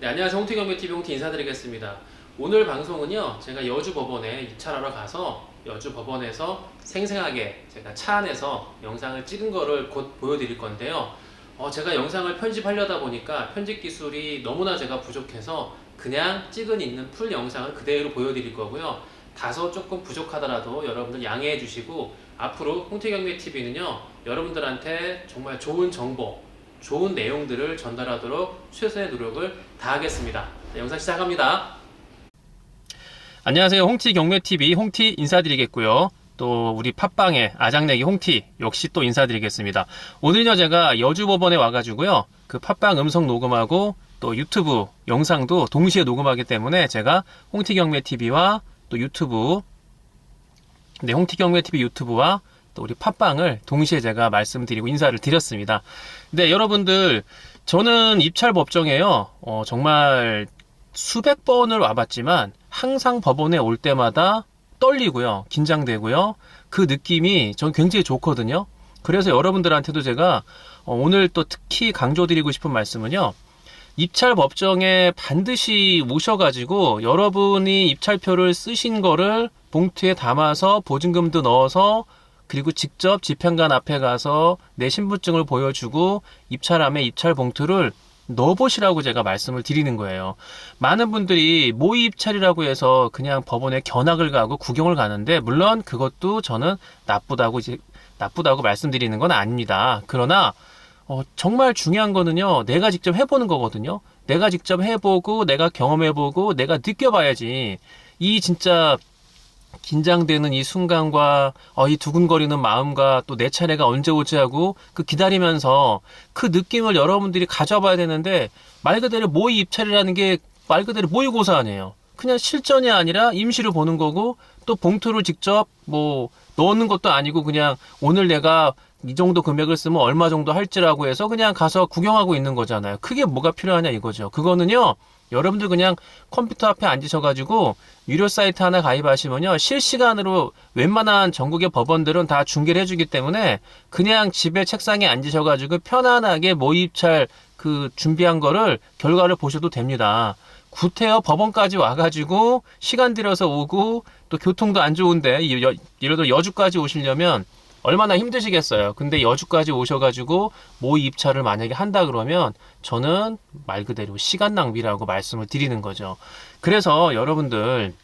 네, 안녕하세요. 홍티경매TV 홍티 인사드리겠습니다. 오늘 방송은요, 제가 여주 법원에 입찰하러 가서 여주 법원에서 생생하게 제가 차 안에서 영상을 찍은 거를 곧 보여드릴 건데요. 제가 영상을 편집하려다 보니까 편집 기술이 너무나 제가 부족해서 그냥 찍은 있는 풀 영상을 그대로 보여드릴 거고요. 다소 조금 부족하더라도 여러분들 양해해 주시고 앞으로 홍티경매TV는요, 여러분들한테 정말 좋은 정보, 좋은 내용들을 전달하도록 최선의 노력을 다하겠습니다. 네, 영상 시작합니다. 안녕하세요. 홍티경매TV 홍티 인사드리겠고요. 또 우리 팟빵의 아장내기 홍티 역시 또 인사드리겠습니다. 오늘은요 제가 여주법원에 와가지고요 그 팟빵 음성 녹음하고 또 유튜브 영상도 동시에 녹음하기 때문에 제가 홍티경매TV와 또 유튜브 홍티경매TV 유튜브와 또 우리 팟빵을 동시에 제가 말씀드리고 인사를 드렸습니다. 네, 여러분들 저는 입찰 법정에요 정말 수백 번을 와봤지만 항상 법원에 올 때마다 떨리고요, 긴장되고요. 그 느낌이 전 굉장히 좋거든요. 그래서 여러분들한테도 제가 오늘 또 특히 강조드리고 싶은 말씀은요, 입찰 법정에 반드시 오셔가지고 여러분이 입찰표를 쓰신 거를 봉투에 담아서 보증금도 넣어서 그리고 직접 집행관 앞에 가서 내 신분증을 보여주고 입찰함에 입찰 봉투를 넣어보시라고 제가 말씀을 드리는 거예요. 많은 분들이 모의 입찰이라고 해서 그냥 법원에 견학을 가고 구경을 가는데, 물론 그것도 저는 나쁘다고 말씀드리는 건 아닙니다. 그러나 정말 중요한 거는요, 내가 직접 해보는 거거든요. 내가 직접 해보고 내가 경험해보고 내가 느껴봐야지 이 진짜 긴장되는 이 순간과 이 두근거리는 마음과 또 내 차례가 언제 오지 하고 그 기다리면서 그 느낌을 여러분들이 가져봐야 되는데, 말 그대로 모의 입찰이라는 게 말 그대로 모의고사 아니에요. 그냥 실전이 아니라 임시로 보는 거고, 또 봉투를 직접 뭐 넣는 것도 아니고 그냥 오늘 내가 이 정도 금액을 쓰면 얼마 정도 할지라고 해서 그냥 가서 구경하고 있는 거잖아요. 그게 뭐가 필요하냐 이거죠. 그거는요, 여러분들 그냥 컴퓨터 앞에 앉으셔가지고 유료 사이트 하나 가입하시면요, 실시간으로 웬만한 전국의 법원들은 다 중계를 해주기 때문에 그냥 집에 책상에 앉으셔가지고 편안하게 모의입찰 그 준비한 거를 결과를 보셔도 됩니다. 구태여 법원까지 와가지고 시간 들여서 오고 또 교통도 안 좋은데 예를 들어 여주까지 오시려면 얼마나 힘드시겠어요. 근데 여주까지 오셔가지고 모의 입찰을 만약에 한다 그러면 저는 말 그대로 시간 낭비라고 말씀을 드리는 거죠. 그래서 여러분들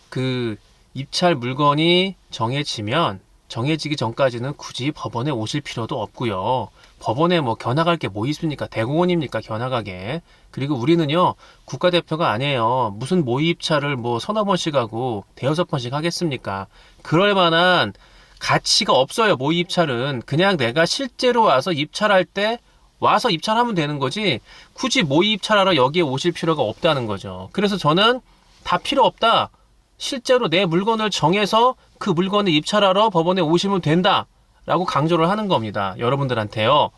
그 입찰 물건이 정해지기 전까지는 굳이 법원에 오실 필요도 없고요. 법원에 뭐 견학할 게 뭐 있습니까? 대공원입니까? 견학하게. 그리고 우리는요, 국가대표가 아니에요. 무슨 모의 입찰을 뭐 서너 번씩 하고 대여섯 번씩 하겠습니까? 그럴 만한 가치가 없어요. 모의 입찰은 그냥 내가 실제로 와서 입찰할 때 와서 입찰하면 되는 거지, 굳이 모의 입찰하러 여기에 오실 필요가 없다는 거죠. 그래서 저는 다 필요 없다, 실제로 내 물건을 정해서 그 물건을 입찰하러 법원에 오시면 된다 라고 강조를 하는 겁니다, 여러분들한테요.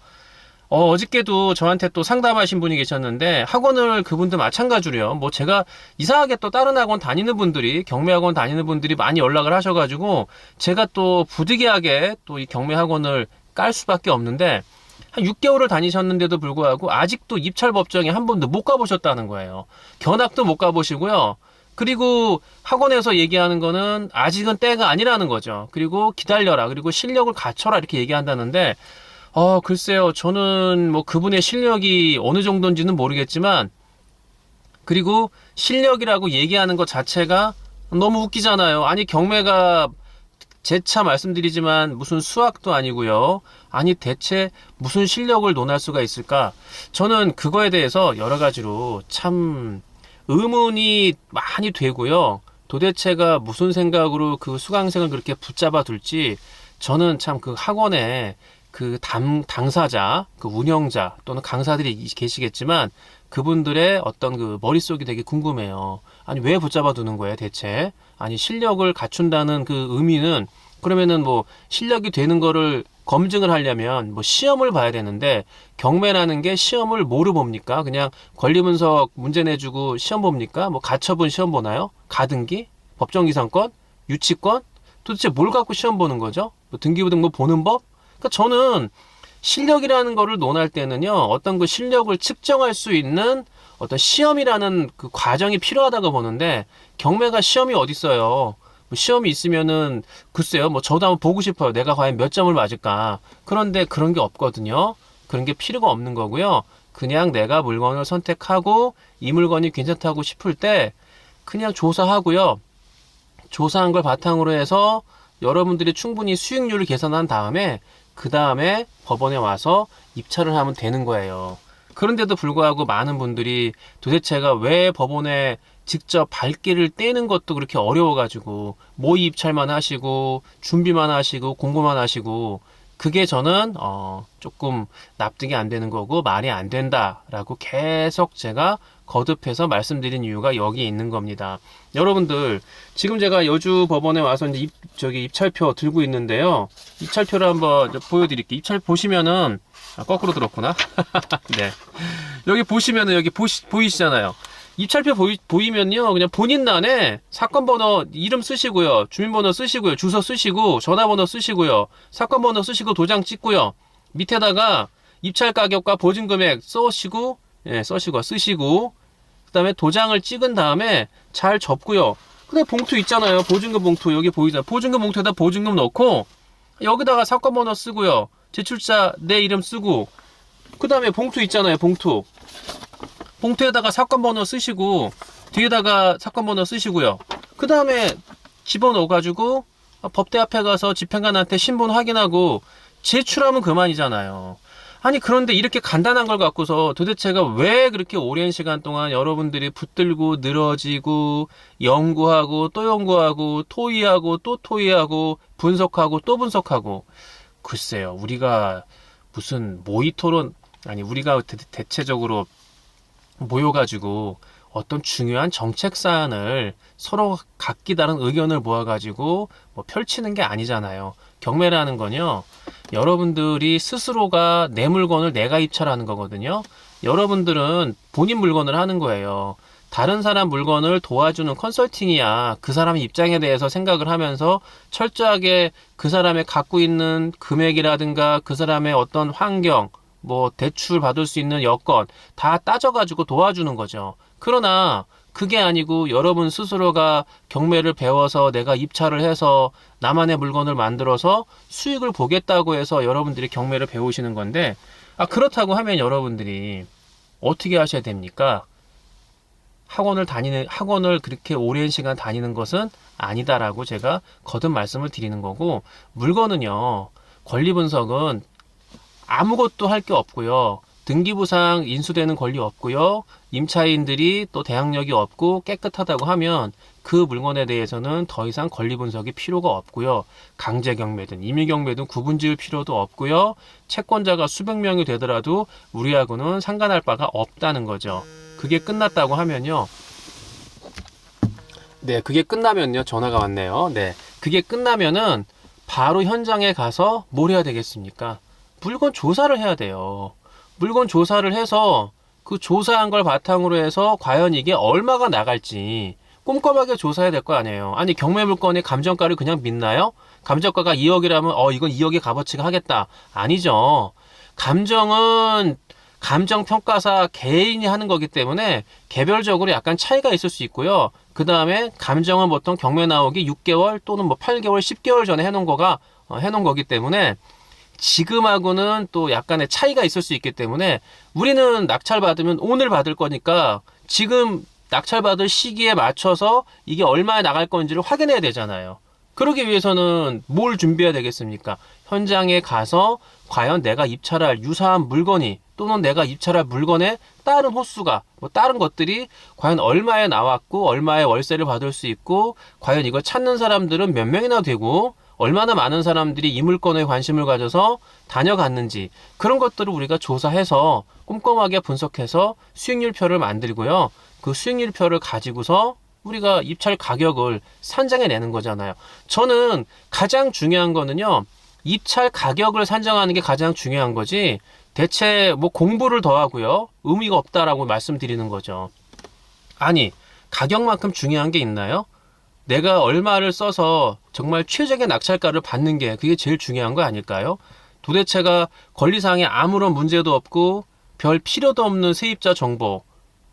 어저께도 저한테 또 상담하신 분이 계셨는데, 학원을 그분도 마찬가지로요, 뭐 제가 이상하게 또 다른 학원 다니는 분들이, 경매학원 다니는 분들이 많이 연락을 하셔가지고 제가 또 부득이하게 또 이 경매학원을 깔 수밖에 없는데, 한 6개월을 다니셨는데도 불구하고 아직도 입찰 법정에 한 번도 못 가보셨다는 거예요. 견학도 못 가보시고요. 그리고 학원에서 얘기하는 거는 아직은 때가 아니라는 거죠. 그리고 기다려라, 그리고 실력을 갖춰라 이렇게 얘기한다는데, 글쎄요, 저는 뭐 그분의 실력이 어느 정도인지는 모르겠지만, 그리고 실력이라고 얘기하는 것 자체가 너무 웃기잖아요. 아니, 경매가 재차 말씀드리지만 무슨 수학도 아니고요. 아니, 대체 무슨 실력을 논할 수가 있을까? 저는 그거에 대해서 여러 가지로 참 의문이 많이 되고요. 도대체가 무슨 생각으로 그 수강생을 그렇게 붙잡아 둘지, 저는 참 그 학원에 그 당사자, 그 운영자 또는 강사들이 계시겠지만 그분들의 어떤 그 머릿속이 되게 궁금해요. 아니, 왜 붙잡아 두는 거예요, 대체? 아니, 실력을 갖춘다는 그 의미는, 그러면은 뭐 실력이 되는 거를 검증을 하려면 뭐 시험을 봐야 되는데, 경매라는 게 시험을 뭐로 봅니까? 그냥 권리분석 문제 내주고 시험 봅니까? 뭐 가처분 시험 보나요? 가등기? 법정기상권? 유치권? 도대체 뭘 갖고 시험 보는 거죠? 뭐 등기부등 뭐 보는 법? 그러니까 저는 실력이라는 거를 논할 때는요, 어떤 그 실력을 측정할 수 있는 어떤 시험이라는 그 과정이 필요하다고 보는데, 경매가 시험이 어딨어요. 뭐 시험이 있으면은 글쎄요, 뭐 저도 한번 보고 싶어요. 내가 과연 몇 점을 맞을까. 그런데 그런 게 없거든요. 그런 게 필요가 없는 거고요. 그냥 내가 물건을 선택하고 이 물건이 괜찮다고 싶을 때 그냥 조사하고요. 조사한 걸 바탕으로 해서 여러분들이 충분히 수익률을 계산한 다음에 그 다음에 법원에 와서 입찰을 하면 되는 거예요. 그런데도 불구하고 많은 분들이 도대체가 왜 법원에 직접 발길을 떼는 것도 그렇게 어려워가지고 모의 입찰만 하시고 준비만 하시고 공부만 하시고, 그게 저는 조금 납득이 안 되는 거고 말이 안 된다라고 계속 제가 거듭해서 말씀드린 이유가 여기에 있는 겁니다. 여러분들, 지금 제가 여주 법원에 와서 이제 입찰표 들고 있는데요. 입찰표를 한번 보여드릴게요. 입찰 보시면은 거꾸로 들었구나. 네. 여기 보시면은 여기 보이시잖아요. 입찰표 보이면요, 그냥 본인란에 사건 번호 이름 쓰시고요, 주민번호 쓰시고요, 주소 쓰시고, 전화번호 쓰시고요, 사건 번호 쓰시고, 도장 찍고요, 밑에다가 입찰 가격과 보증 금액 쓰시고, 쓰시고, 그 다음에 도장을 찍은 다음에 잘 접고요. 근데 봉투 있잖아요. 보증금 봉투 여기 보이잖아요. 보증금 봉투에다 보증금 넣고, 여기다가 사건 번호 쓰고요, 제출자 내 이름 쓰고, 그 다음에 봉투 있잖아요. 봉투에다가 사건 번호 쓰시고, 뒤에다가 사건 번호 쓰시고요. 그 다음에 집어넣어가지고 법대 앞에 가서 집행관한테 신분 확인하고 제출하면 그만이잖아요. 아니, 그런데 이렇게 간단한 걸 갖고서 도대체가 왜 그렇게 오랜 시간 동안 여러분들이 붙들고 늘어지고 연구하고 또 연구하고 토의하고 또 토의하고 분석하고 또 분석하고. 글쎄요, 우리가 무슨 모의 토론, 아니 우리가 대체적으로 모여가지고 어떤 중요한 정책 사안을 서로 각기 다른 의견을 모아가지고 뭐 펼치는 게 아니잖아요. 경매라는 건요, 여러분들이 스스로가 내 물건을 내가 입찰하는 거거든요. 여러분들은 본인 물건을 하는 거예요. 다른 사람 물건을 도와주는 컨설팅이야. 그 사람의 입장에 대해서 생각을 하면서 철저하게 그 사람의 갖고 있는 금액이라든가 그 사람의 어떤 환경, 뭐 대출 받을 수 있는 여건 다 따져가지고 도와주는 거죠. 그러나 그게 아니고 여러분 스스로가 경매를 배워서 내가 입찰을 해서 나만의 물건을 만들어서 수익을 보겠다고 해서 여러분들이 경매를 배우시는 건데, 그렇다고 하면 여러분들이 어떻게 하셔야 됩니까? 학원을 그렇게 오랜 시간 다니는 것은 아니다라고 제가 거듭 말씀을 드리는 거고, 물건은요, 권리 분석은 아무것도 할 게 없고요. 등기부상 인수되는 권리 없고요. 임차인들이 또 대항력이 없고 깨끗하다고 하면 그 물건에 대해서는 더 이상 권리 분석이 필요가 없고요. 강제 경매든 임의 경매든 구분 지을 필요도 없고요. 채권자가 수백 명이 되더라도 우리하고는 상관할 바가 없다는 거죠. 그게 끝났다고 하면요. 네, 그게 끝나면요. 전화가 왔네요. 네, 그게 끝나면은 바로 현장에 가서 뭘 해야 되겠습니까? 물건 조사를 해야 돼요. 물건 조사를 해서 그 조사한 걸 바탕으로 해서 과연 이게 얼마가 나갈지 꼼꼼하게 조사해야 될 거 아니에요. 아니, 경매 물건의 감정가를 그냥 믿나요? 감정가가 2억이라면 이건 2억의 값어치가 하겠다. 아니죠. 감정은 감정평가사 개인이 하는 거기 때문에 개별적으로 약간 차이가 있을 수 있고요. 그 다음에 감정은 보통 경매 나오기 6개월 또는 뭐 8개월, 10개월 전에 해놓은 거기 때문에 지금하고는 또 약간의 차이가 있을 수 있기 때문에 우리는 낙찰 받으면 오늘 받을 거니까 지금 낙찰 받을 시기에 맞춰서 이게 얼마에 나갈 건지를 확인해야 되잖아요. 그러기 위해서는 뭘 준비해야 되겠습니까? 현장에 가서 과연 내가 입찰할 유사한 물건이 또는 내가 입찰할 물건의 다른 호수가 뭐 다른 것들이 과연 얼마에 나왔고 얼마에 월세를 받을 수 있고 과연 이걸 찾는 사람들은 몇 명이나 되고 얼마나 많은 사람들이 이 물건에 관심을 가져서 다녀갔는지, 그런 것들을 우리가 조사해서 꼼꼼하게 분석해서 수익률표를 만들고요. 그 수익률표를 가지고서 우리가 입찰 가격을 산정해 내는 거잖아요. 저는 가장 중요한 거는요, 입찰 가격을 산정하는 게 가장 중요한 거지 대체 뭐 공부를 더 하고요 의미가 없다라고 말씀드리는 거죠. 아니, 가격만큼 중요한 게 있나요? 내가 얼마를 써서 정말 최적의 낙찰가를 받는 게 그게 제일 중요한 거 아닐까요? 도대체가 권리상에 아무런 문제도 없고 별 필요도 없는 세입자 정보,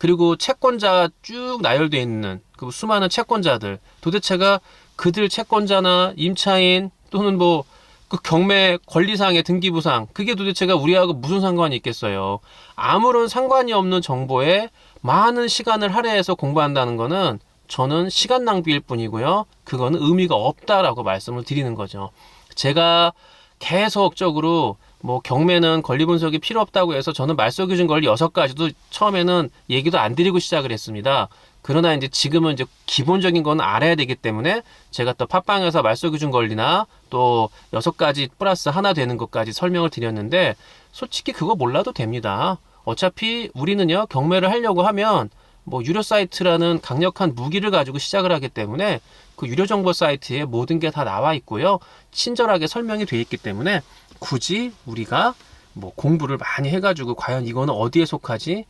그리고 채권자 쭉 나열되어 있는 그 수많은 채권자들, 도대체가 그들 채권자나 임차인 또는 뭐 그 경매 권리상의 등기부상, 그게 도대체가 우리하고 무슨 상관이 있겠어요. 아무런 상관이 없는 정보에 많은 시간을 할애해서 공부한다는 거는 저는 시간 낭비일 뿐이고요. 그거는 의미가 없다라고 말씀을 드리는 거죠. 제가 계속적으로 뭐 경매는 권리 분석이 필요 없다고 해서 저는 말소기준 권리 6가지도 처음에는 얘기도 안 드리고 시작을 했습니다. 그러나 이제 지금은 이제 기본적인 건 알아야 되기 때문에 제가 또 팟빵에서 말소기준 권리나 또 6가지 플러스 하나 되는 것까지 설명을 드렸는데, 솔직히 그거 몰라도 됩니다. 어차피 우리는요, 경매를 하려고 하면 뭐 유료 사이트라는 강력한 무기를 가지고 시작을 하기 때문에 그 유료 정보 사이트에 모든 게 다 나와 있고요. 친절하게 설명이 돼 있기 때문에 굳이 우리가 뭐 공부를 많이 해가지고 과연 이거는 어디에 속하지?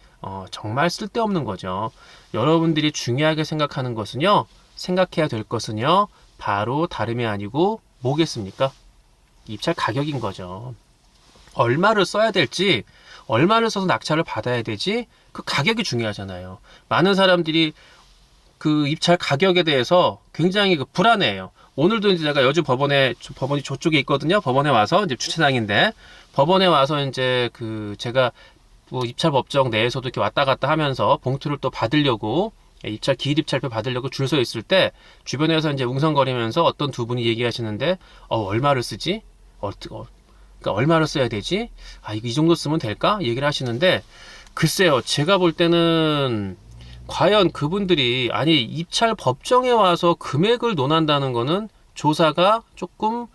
정말 쓸데없는 거죠. 여러분들이 중요하게 생각하는 것은요, 생각해야 될 것은요, 바로 다름이 아니고 뭐겠습니까? 입찰 가격인 거죠. 얼마를 써야 될지, 얼마를 써서 낙찰을 받아야 되지, 그 가격이 중요하잖아요. 많은 사람들이 그 입찰 가격에 대해서 굉장히 불안해해요. 오늘도 이제 제가 여주 법원이 저쪽에 있거든요. 법원에 와서 이제 주차장인데, 법원에 와서 이제 제가 뭐 입찰 법정 내에서도 이렇게 왔다 갔다 하면서 봉투를 또 받으려고, 입찰 기일 입찰표 받으려고 줄 서 있을 때 주변에서 이제 웅성거리면서 어떤 두 분이 얘기하시는데, 얼마를 쓰지? 그러니까 얼마를 써야 되지? 이거 이 정도 쓰면 될까? 얘기를 하시는데, 글쎄요, 제가 볼 때는 과연 그분들이 입찰 법정에 와서 금액을 논한다는 거는 조사가 조금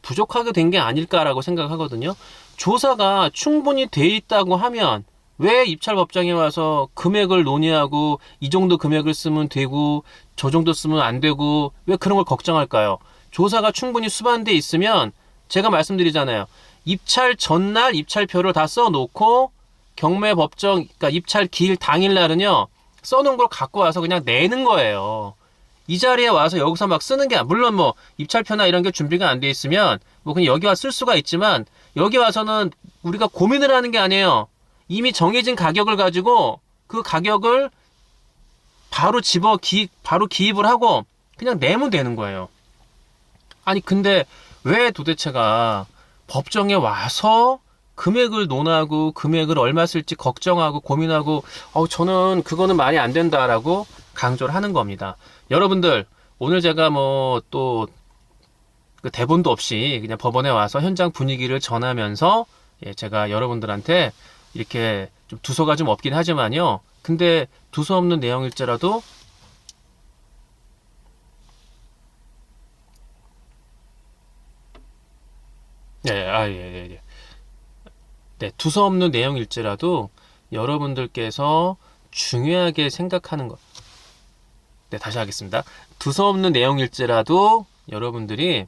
부족하게 된 게 아닐까라고 생각하거든요. 조사가 충분히 돼 있다고 하면 왜 입찰 법정에 와서 금액을 논의하고 이 정도 금액을 쓰면 되고 저 정도 쓰면 안 되고 왜 그런 걸 걱정할까요? 조사가 충분히 수반돼 있으면 제가 말씀드리잖아요. 입찰 전날 입찰표를 다 써놓고 경매 법정, 그러니까 입찰 기일 당일날은요, 써놓은 걸 갖고 와서 그냥 내는 거예요. 이 자리에 와서 여기서 막 쓰는 게, 물론 뭐 입찰표나 이런 게 준비가 안 돼 있으면 뭐 그냥 여기 와 쓸 수가 있지만, 여기 와서는 우리가 고민을 하는 게 아니에요. 이미 정해진 가격을 가지고 그 가격을 바로 바로 기입을 하고 그냥 내면 되는 거예요. 근데 왜 도대체가 법정에 와서 금액을 논하고 금액을 얼마 쓸지 걱정하고 고민하고, 저는 그거는 말이 안 된다라고 강조를 하는 겁니다. 여러분들, 오늘 제가 뭐 또 그 대본도 없이 그냥 법원에 와서 현장 분위기를 전하면서, 제가 여러분들한테 이렇게 좀 두서가 좀 없긴 하지만요. 근데 두서 없는 내용일지라도 예. 네, 두서 없는 내용일지라도 여러분들께서 중요하게 생각하는 것. 네, 다시 하겠습니다. 두서 없는 내용일지라도 여러분들이,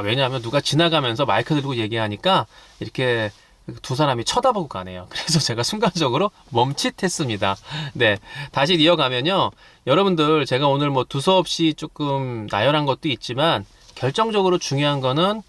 왜냐하면 누가 지나가면서 마이크 들고 얘기하니까 이렇게 두 사람이 쳐다보고 가네요. 그래서 제가 순간적으로 멈칫했습니다. 네, 다시 이어가면요. 여러분들, 제가 오늘 뭐 두서 없이 조금 나열한 것도 있지만, 결정적으로 중요한 거는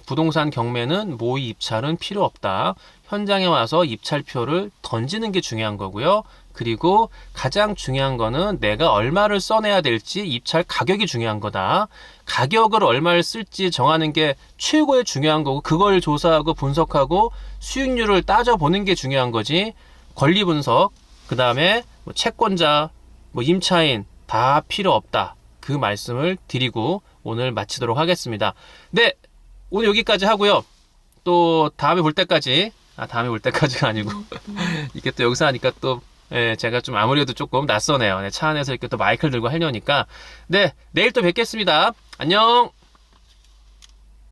부동산 경매는 모의 입찰은 필요 없다. 현장에 와서 입찰표를 던지는 게 중요한 거고요. 그리고 가장 중요한 거는 내가 얼마를 써내야 될지 입찰 가격이 중요한 거다. 가격을 얼마를 쓸지 정하는 게 최고의 중요한 거고, 그걸 조사하고 분석하고 수익률을 따져보는 게 중요한 거지, 권리 분석, 그 다음에 뭐 채권자, 뭐 임차인 다 필요 없다. 그 말씀을 드리고 오늘 마치도록 하겠습니다. 네, 오늘 여기까지 하고요. 또 다음에 볼 때까지, 다음에 볼 때까지가 아니고 이게 또 여기서 하니까 또 제가 좀 아무래도 조금 낯서네요. 차 안에서 이렇게 또 마이크를 들고 하려니까. 네, 내일 또 뵙겠습니다. 안녕.